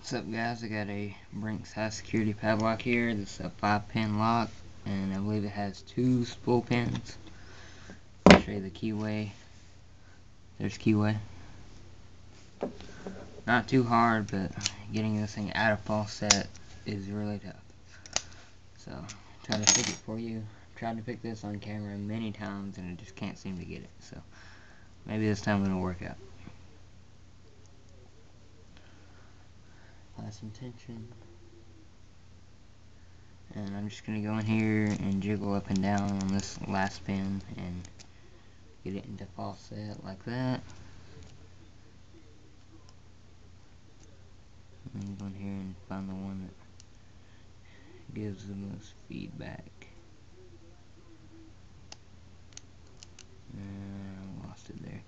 What's up, guys? I got a BRINKS high security padlock here. This is a 5-pin lock, and I believe it has 2 spool pins. I'll show you the keyway. There's keyway. Not too hard, but getting this thing out of false set is really tough. So, try to pick it for you. Tried to pick this on camera many times, and I just can't seem to get it. So, maybe this time it'll work out. Apply some tension. And I'm just going to go in here and jiggle up and down on this last pin and get it into false set like that. And go in here and find the one that gives the most feedback. I lost it there.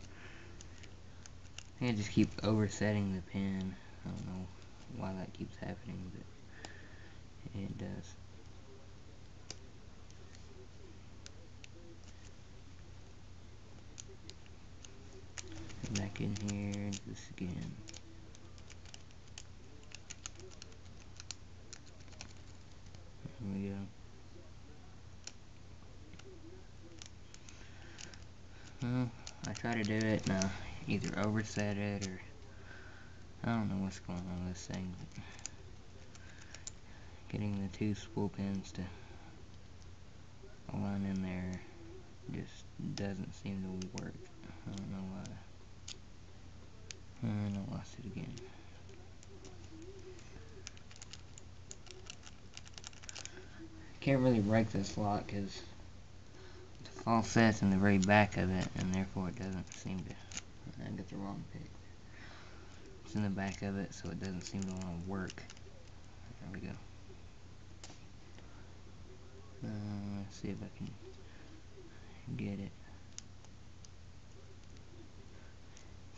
I think I just keep oversetting the pin. I don't know why that keeps happening, but it does. Back in here, do this again. There we go. Well, I try to do it and either overset it or I don't know what's going on with this thing, but getting the 2 spool pins to align in there just doesn't seem to work. I don't know why. And I lost it again. Can't really break this lock because the false set's in the very back of it, and therefore it doesn't seem to. I got the wrong pick. It's in the back of it, so it doesn't seem to want to work. There we go. Let's see if I can get it.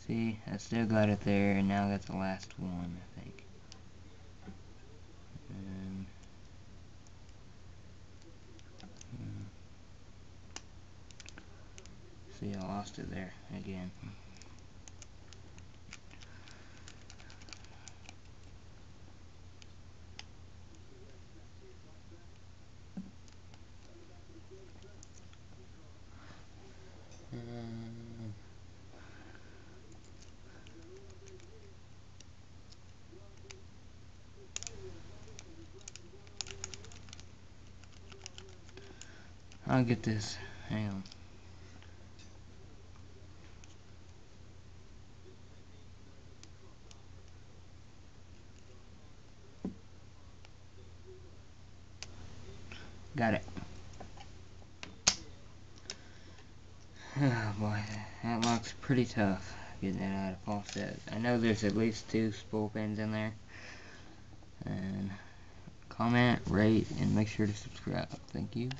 See, I still got it there, and now I got the last one, I think. And, see, I lost it there again. I'll get this. Hang on. Got it. Oh boy, that lock's pretty tough getting it out of false set. I know there's at least 2 spool pins in there. And comment, rate, and make sure to subscribe. Thank you.